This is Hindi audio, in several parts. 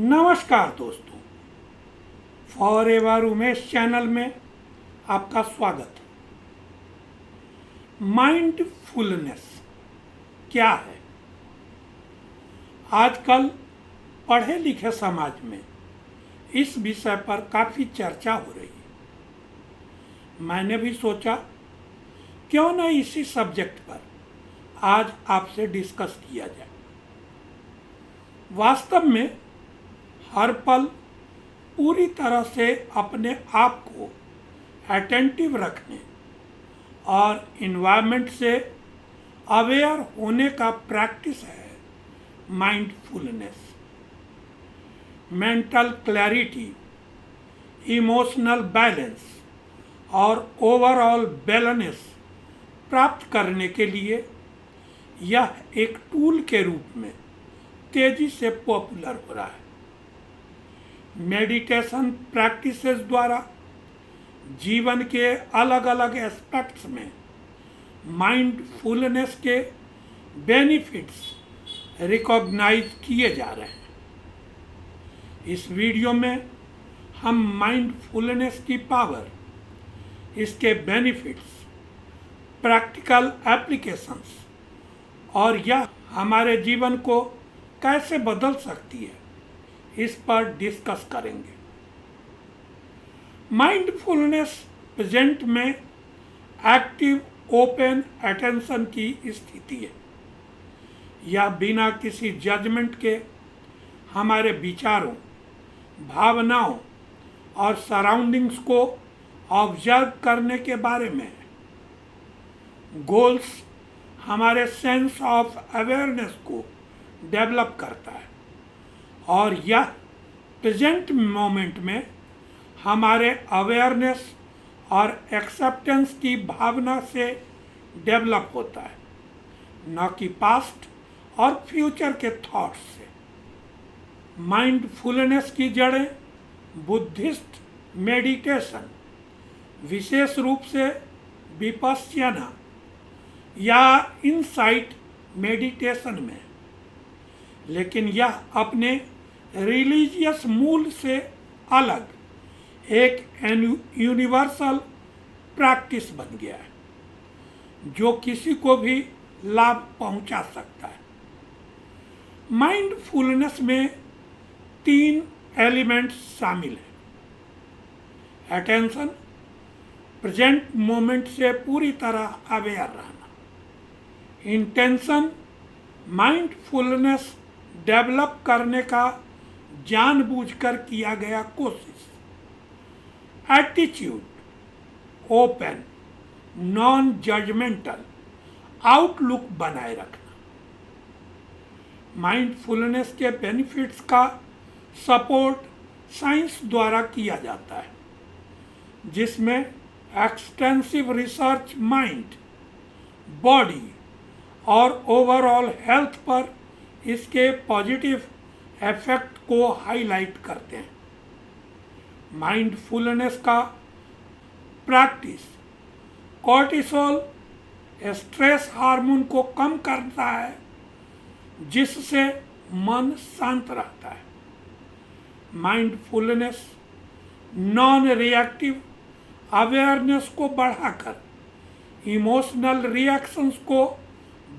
नमस्कार दोस्तों, फॉरएवर उमेश चैनल में आपका स्वागत है। माइंडफुलनेस क्या है? आजकल पढ़े लिखे समाज में इस विषय पर काफ़ी चर्चा हो रही है। मैंने भी सोचा क्यों न इसी सब्जेक्ट पर आज आपसे डिस्कस किया जाए। वास्तव में हर पल पूरी तरह से अपने आप को अटेंटिव रखने और इन्वायरमेंट से अवेयर होने का प्रैक्टिस है mindfulness. Mental clarity, emotional balance और ओवरऑल बैलेंस प्राप्त करने के लिए यह एक टूल के रूप में तेजी से पॉपुलर हो रहा है। मेडिटेशन प्रैक्टिसेस द्वारा जीवन के अलग अलग एस्पेक्ट्स में माइंडफुलनेस के बेनिफिट्स रिकॉग्नाइज किए जा रहे हैं। इस वीडियो में हम माइंडफुलनेस की पावर, इसके बेनिफिट्स, प्रैक्टिकल एप्लीकेशंस और यह हमारे जीवन को कैसे बदल सकती है, इस पर डिस्कस करेंगे। माइंडफुलनेस प्रेजेंट में एक्टिव ओपन अटेंशन की स्थिति है। यह बिना किसी जजमेंट के हमारे विचारों, भावनाओं और सराउंडिंग्स को ऑब्जर्व करने के बारे में है। गोल्स हमारे सेंस ऑफ अवेयरनेस को डेवलप करता है और यह प्रेजेंट मोमेंट में हमारे अवेयरनेस और एक्सेप्टेंस की भावना से डेवलप होता है, न कि पास्ट और फ्यूचर के थॉट्स से। माइंडफुलनेस की जड़ें बुद्धिस्ट मेडिटेशन, विशेष रूप से विपश्यना या इनसाइट मेडिटेशन में, लेकिन यह अपने रिलीजियस मूल से अलग एक यूनिवर्सल प्रैक्टिस बन गया है जो किसी को भी लाभ पहुंचा सकता है। माइंडफुलनेस में 3 एलिमेंट्स शामिल हैं। अटेंशन, प्रेजेंट मोमेंट से पूरी तरह अवेयर रहना। इंटेंशन, माइंडफुलनेस डेवलप करने का जानबूझकर किया गया कोशिश। Attitude, open, non judgemental outlook बनाए रखना। माइंडफुलनेस के बेनिफिट्स का सपोर्ट साइंस द्वारा किया जाता है, जिसमें एक्सटेंसिव रिसर्च माइंड, बॉडी और ओवरऑल हेल्थ पर इसके पॉजिटिव इफेक्ट को हाईलाइट करते हैं। माइंडफुलनेस का प्रैक्टिस कॉर्टिसोल, स्ट्रेस हार्मोन को कम करता है, जिससे मन शांत रहता है। माइंडफुलनेस नॉन रिएक्टिव अवेयरनेस को बढ़ाकर इमोशनल रिएक्शंस को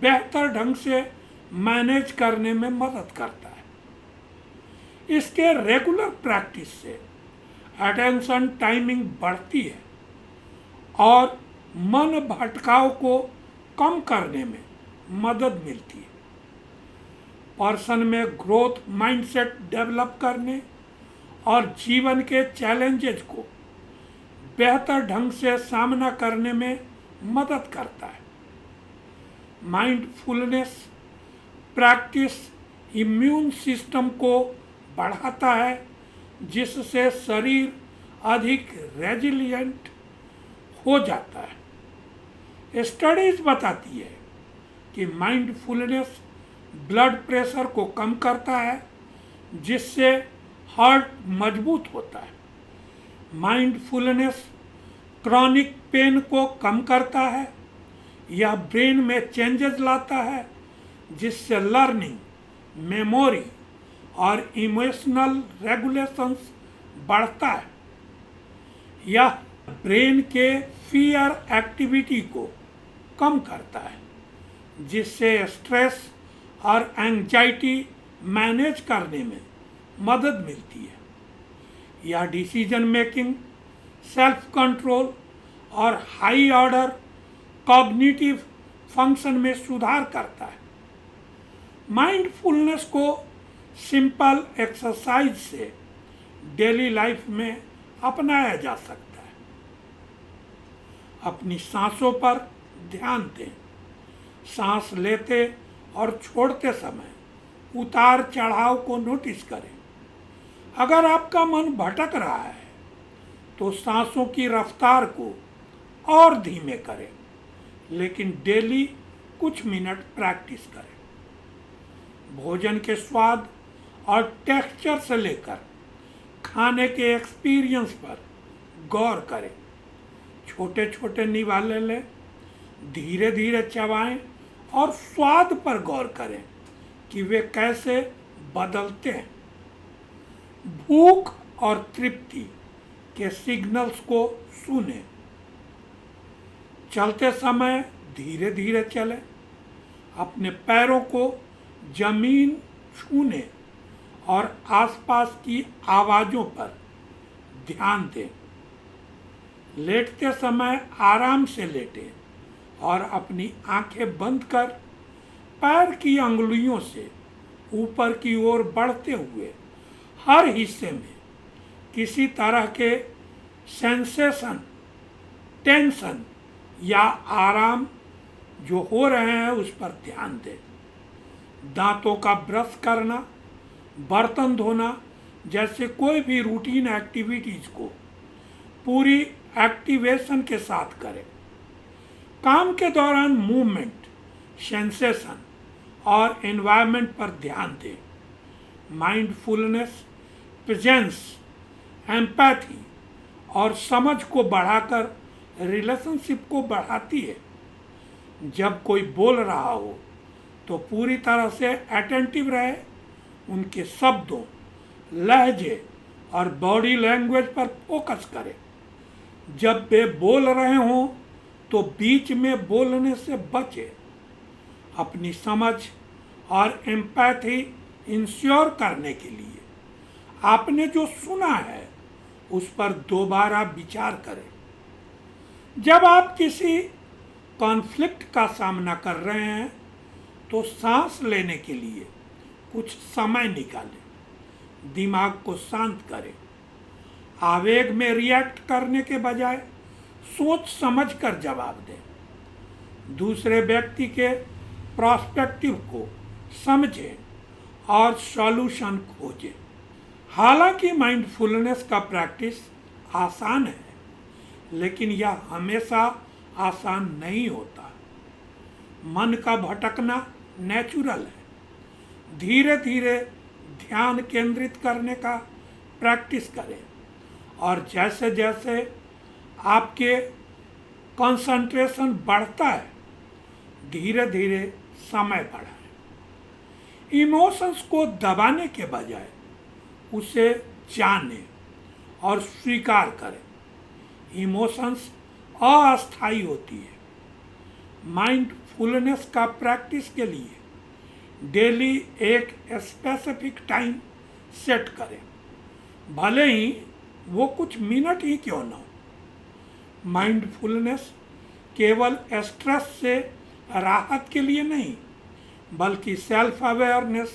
बेहतर ढंग से मैनेज करने में मदद करता है। इसके रेगुलर प्रैक्टिस से अटेंशन टाइमिंग बढ़ती है और मन भटकाव को कम करने में मदद मिलती है। पर्सन में ग्रोथ माइंडसेट डेवलप करने और जीवन के चैलेंजेस को बेहतर ढंग से सामना करने में मदद करता है। माइंडफुलनेस प्रैक्टिस इम्यून सिस्टम को बढ़ाता है, जिससे शरीर अधिक रेजिलिएंट हो जाता है। स्टडीज बताती है कि माइंडफुलनेस ब्लड प्रेशर को कम करता है, जिससे हार्ट मजबूत होता है। माइंडफुलनेस क्रॉनिक पेन को कम करता है। यह ब्रेन में चेंजेस लाता है, जिससे लर्निंग, मेमोरी और इमोशनल रेगुलेशंस बढ़ता है। यह ब्रेन के फियर एक्टिविटी को कम करता है, जिससे स्ट्रेस और एंजाइटी मैनेज करने में मदद मिलती है। यह डिसीजन मेकिंग, सेल्फ कंट्रोल और हाई ऑर्डर कॉग्निटिव फंक्शन में सुधार करता है। माइंडफुलनेस को सिंपल एक्सरसाइज से डेली लाइफ में अपनाया जा सकता है। अपनी सांसों पर ध्यान दें। सांस लेते और छोड़ते समय उतार चढ़ाव को नोटिस करें। अगर आपका मन भटक रहा है तो सांसों की रफ्तार को और धीमे करें, लेकिन डेली कुछ मिनट प्रैक्टिस करें। भोजन के स्वाद और टेक्सचर से लेकर खाने के एक्सपीरियंस पर गौर करें। छोटे छोटे निवाले लें, धीरे धीरे चबाएं और स्वाद पर गौर करें कि वे कैसे बदलते हैं। भूख और तृप्ति के सिग्नल्स को सुनें। चलते समय धीरे धीरे चलें। अपने पैरों को जमीन छूने और आसपास की आवाज़ों पर ध्यान दें। लेटते समय आराम से लेटें और अपनी आंखें बंद कर पैर की अंगुलियों से ऊपर की ओर बढ़ते हुए हर हिस्से में किसी तरह के सेंसेशन, टेंशन या आराम जो हो रहे हैं उस पर ध्यान दें। दांतों का ब्रश करना, बर्तन धोना जैसे कोई भी रूटीन एक्टिविटीज को पूरी एक्टिवेशन के साथ करें। काम के दौरान मूवमेंट, सेंसेशन और एनवायरनमेंट पर ध्यान दें। माइंडफुलनेस प्रेजेंस, एम्पैथी और समझ को बढ़ाकर रिलेशनशिप को बढ़ाती है। जब कोई बोल रहा हो तो पूरी तरह से अटेंटिव रहे। उनके शब्दों, लहजे और बॉडी लैंग्वेज पर फोकस करें। जब वे बोल रहे हों तो बीच में बोलने से बचें। अपनी समझ और एम्पैथी इंश्योर करने के लिए आपने जो सुना है उस पर दोबारा विचार करें। जब आप किसी कॉन्फ्लिक्ट का सामना कर रहे हैं तो सांस लेने के लिए कुछ समय निकालें। दिमाग को शांत करें। आवेग में रिएक्ट करने के बजाय सोच समझ कर जवाब दें। दूसरे व्यक्ति के पर्सपेक्टिव को समझें और सॉल्यूशन खोजें। हालांकि माइंडफुलनेस का प्रैक्टिस आसान है, लेकिन यह हमेशा आसान नहीं होता। मन का भटकना नेचुरल है। धीरे धीरे ध्यान केंद्रित करने का प्रैक्टिस करें और जैसे जैसे आपके कंसंट्रेशन बढ़ता है, धीरे धीरे समय बढ़ाएं। इमोशंस को दबाने के बजाय उसे जानें और स्वीकार करें। इमोशंस अस्थायी होती है। माइंडफुलनेस का प्रैक्टिस के लिए डेली एक स्पेसिफिक टाइम सेट करें, भले ही वो कुछ मिनट ही क्यों ना हो। माइंडफुलनेस केवल स्ट्रेस से राहत के लिए नहीं, बल्कि सेल्फ अवेयरनेस,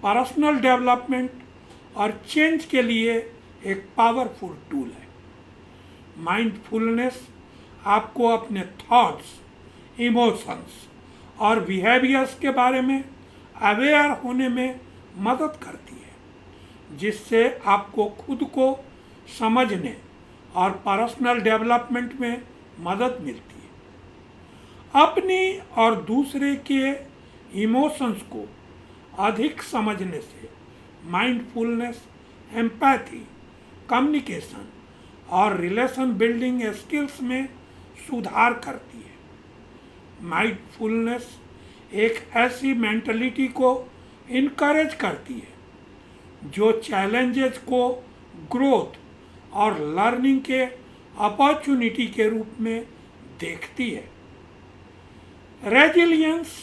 पर्सनल डेवलपमेंट और चेंज के लिए एक पावरफुल टूल है। माइंडफुलनेस आपको अपने थॉट्स, इमोशंस और बिहेवियर्स के बारे में अवेयर होने में मदद करती है, जिससे आपको खुद को समझने और पर्सनल डेवलपमेंट में मदद मिलती है। अपनी और दूसरे के इमोशंस को अधिक समझने से माइंडफुलनेस, एम्पैथी, कम्युनिकेशन और रिलेशन बिल्डिंग स्किल्स में सुधार करती है। माइंडफुलनेस एक ऐसी मेंटलिटी को इनकरेज करती है जो चैलेंजेस को ग्रोथ और लर्निंग के अपॉर्चुनिटी के रूप में देखती है। रेजिलियंस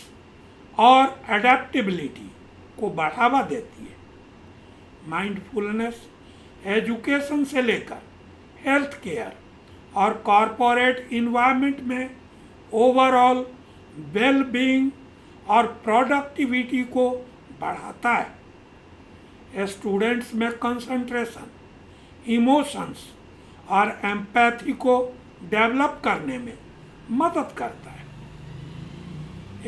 और एडेप्टेबिलिटी को बढ़ावा देती है। माइंडफुलनेस एजुकेशन से लेकर हेल्थ केयर और कॉरपोरेट इन्वायरमेंट में ओवरऑल वेल बीइंग और प्रोडक्टिविटी को बढ़ाता है। स्टूडेंट्स में कंसंट्रेशन, इमोशंस और एम्पैथी को डेवलप करने में मदद करता है।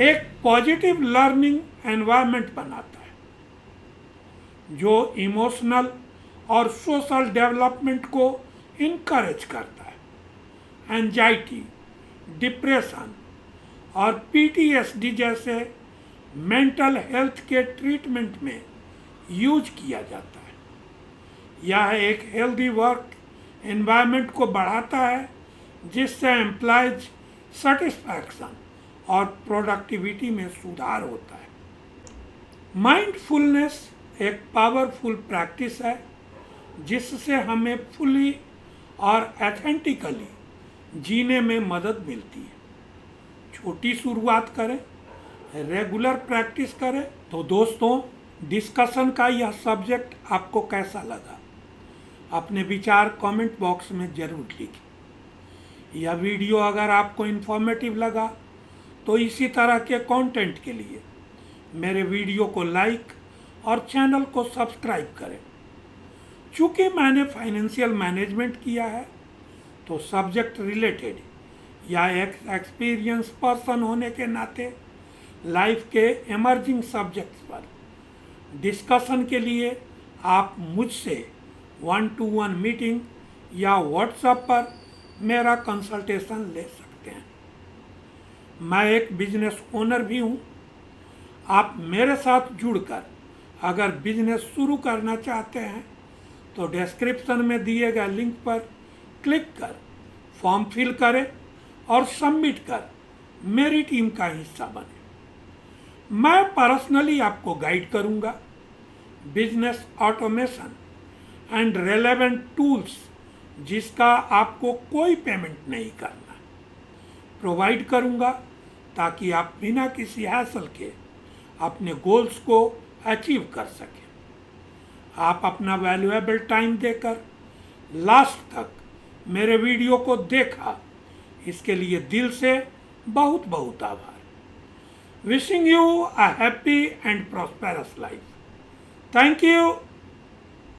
एक पॉजिटिव लर्निंग एनवायरनमेंट बनाता है जो इमोशनल और सोशल डेवलपमेंट को इनकरेज करता है। एंजाइटी, डिप्रेशन और पीटीएसडी जैसे मेंटल हेल्थ के ट्रीटमेंट में यूज किया जाता है। यह एक हेल्दी वर्क एनवायरनमेंट को बढ़ाता है जिससे एम्प्लॉयज सेटिस्फैक्शन और प्रोडक्टिविटी में सुधार होता है। माइंडफुलनेस एक पावरफुल प्रैक्टिस है जिससे हमें फुली और एथेंटिकली जीने में मदद मिलती है। छोटी शुरुआत करें, रेगुलर प्रैक्टिस करें। तो दोस्तों, डिस्कशन का यह सब्जेक्ट आपको कैसा लगा? अपने विचार कमेंट बॉक्स में ज़रूर लिखें। यह वीडियो अगर आपको इन्फॉर्मेटिव लगा तो इसी तरह के कंटेंट के लिए मेरे वीडियो को लाइक और चैनल को सब्सक्राइब करें। चूँकि मैंने फाइनेंशियल मैनेजमेंट किया है तो सब्जेक्ट रिलेटेड या एक एक्सपीरियंस पर्सन होने के नाते लाइफ के इमर्जिंग सब्जेक्ट्स पर डिस्कशन के लिए आप मुझसे 1-to-1 मीटिंग या व्हाट्सएप पर मेरा कंसल्टेशन ले सकते हैं। मैं एक बिजनेस ओनर भी हूँ। आप मेरे साथ जुड़कर अगर बिजनेस शुरू करना चाहते हैं तो डिस्क्रिप्शन में दिए गए लिंक पर क्लिक कर फॉर्म फिल करें और सबमिट कर मेरी टीम का हिस्सा बने। मैं पर्सनली आपको गाइड करूंगा। Business automation and relevant tools जिसका आपको कोई पेमेंट नहीं करना प्रोवाइड करूंगा ताकि आप बिना किसी हैसल के अपने गोल्स को अचीव कर सकें। आप अपना वैल्यूएबल टाइम देकर लास्ट तक मेरे वीडियो को देखा, इसके लिए दिल से बहुत बहुत आभार। Wishing you a happy and prosperous life. Thank you.